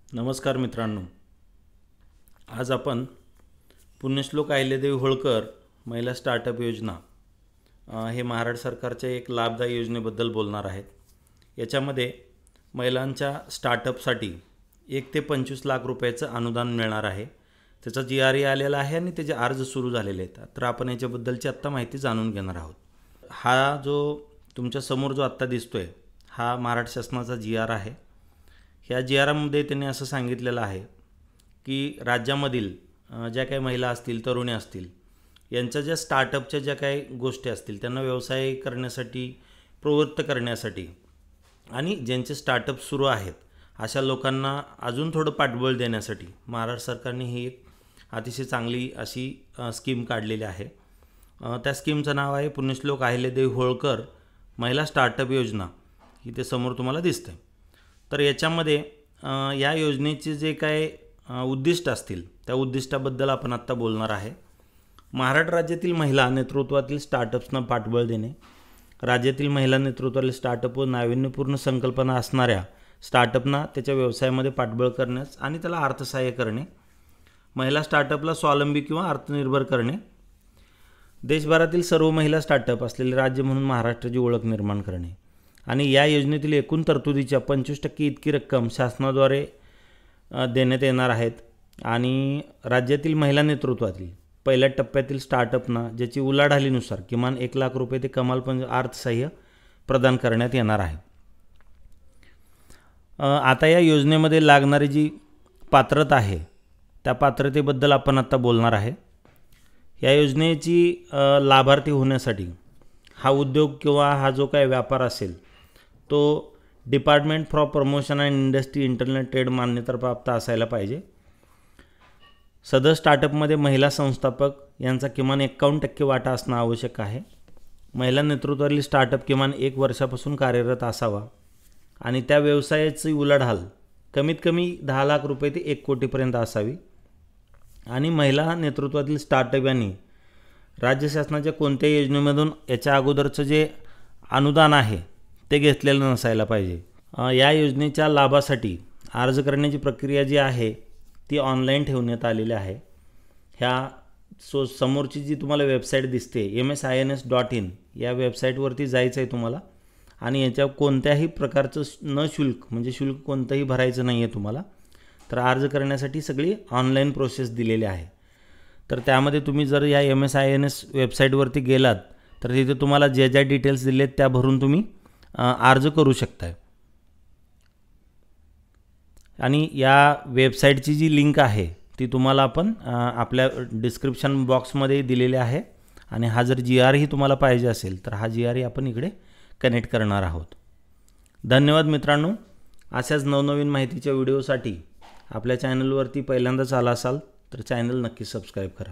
नमस्कार मित्रांनो, आज आपण पुण्यश्लोक अहिल्यादेवी होळकर महिला स्टार्टअप योजना हे महाराष्ट्र सरकारच्या एक लाभदायी योजनेबद्दल बोलणार आहेत। याच्यामध्ये महिलांच्या स्टार्टअपसाठी 1 ते 25 लाख रुपयाचं अनुदान मिळणार आहे। त्याचा GRE आलेला आहे आणि त्याचे अर्ज सुरू झालेले आहेत। तर आपण याच्याबद्दलची आत्ता माहिती जाणून घेणार आहोत। हा जो तुमच्या समोर जो आत्ता दिसतोय हा महाराष्ट्र शासनाचा GR आहे। ह्या GRमध्ये त्यांनी असं सांगितलेलं आहे की राज्यामधील ज्या काही महिला असतील, तरुणी असतील, यांच्या ज्या स्टार्टअपच्या ज्या काही गोष्टी असतील त्यांना व्यवसाय करण्यासाठी प्रवृत्त करण्यासाठी आणि ज्यांचे स्टार्टअप सुरू आहेत अशा लोकांना अजून थोडं पाठबळ देण्यासाठी महाराष्ट्र सरकारने ही एक अतिशय चांगली अशी स्कीम काढलेली आहे। त्या स्कीमचं नाव आहे पुण्यश्लोक अहिल्यादेवी होळकर महिला स्टार्टअप योजना। इथे समोर तुम्हाला दिसते। तर याच्यामध्ये या योजनेचे जे काय उद्दिष्ट असतील त्या उद्दिष्टाबद्दल आपण आत्ता बोलणार आहे। महाराष्ट्र राज्यातील महिला नेतृत्वातील स्टार्टअप्सना पाठबळ देणे, राज्यातील महिला नेतृत्वातील स्टार्टअप व नाविन्यपूर्ण संकल्पना असणाऱ्या स्टार्टअपना त्याच्या व्यवसायामध्ये पाठबळ करण्यास आणि त्याला अर्थसहाय्य करणे, महिला स्टार्टअपला स्वावलंबी किंवा आत्मनिर्भर करणे, देशभरातील सर्व महिला स्टार्टअप असलेले राज्य म्हणून महाराष्ट्राची ओळख निर्माण करणे आणि या योजनेतील एकूण तरतुदीच्या 25% इतकी रक्कम शासनाद्वारे देण्यात येणार आहेत आणि राज्यातील महिला नेतृत्वातील पहिल्या टप्प्यातील स्टार्टअपना ज्याची उलाढालीनुसार किमान 1 लाख रुपये ते कमाल अर्थसहाय्य प्रदान करण्यात येणार आहे। आता या योजनेमध्ये लागणारी जी पात्रता आहे त्या पात्रतेबद्दल आपण आता बोलणार आहे। या योजनेची लाभार्थी होण्यासाठी हा उद्योग किंवा हा जो काही व्यापार असेल तो department for promotion and industry internal trade मान्यताप्राप्त असायला पाहिजे। सदर स्टार्टअपमध्ये महिला संस्थापक यांचा किमान 51% वाटा असणं आवश्यक आहे। महिला नेतृत्वातील स्टार्टअप किमान 1 वर्षापासून कार्यरत असावा आणि त्या व्यवसायाची उलाढाल कमीत कमी 10 लाख रुपये ते 1 कोटीपर्यंत असावी आणि महिला नेतृत्वातील स्टार्टअप यांनी राज्य शासनाच्या कोणत्याही योजनेमधून याच्या अगोदरचं जे अनुदान आहे ते घेतलेलं नसायला पाहिजे। या योजनेच्या लाभासाठी अर्ज करण्याची प्रक्रिया जी आहे ती ऑनलाईन ठेवण्यात आलेली आहे। ह्या समोरची जी तुम्हाला वेबसाईट दिसते msins.in या वेबसाईटवरती जायचं आहे तुम्हाला आणि याच्या कोणत्याही प्रकारचं शुल्क म्हणजे शुल्क कोणतंही भरायचं नाही आहे तुम्हाला। तर अर्ज करण्यासाठी सगळी ऑनलाईन प्रोसेस दिलेली आहे। तर त्यामध्ये तुम्ही जर या MSINS वेबसाईटवरती गेलात तर तिथे तुम्हाला ज्या ज्या डिटेल्स दिले आहेत त्या भरून तुम्ही अर्ज करू शकताय आणि या वेबसाईटची जी लिंक आहे ती तुम्हाला आपण आपल्या डिस्क्रिप्शन बॉक्समध्ये दिलेली आहे आणि हा जर GR ही तुम्हाला पाहिजे असेल तर हा GR आपण इकडे कनेक्ट करणार आहोत। धन्यवाद मित्रांनो। अशाच नवनवीन माहितीच्या व्हिडिओसाठी आपल्या चॅनलवरती पहिल्यांदाच आला असाल तर चॅनल नक्की सबस्क्राईब करा।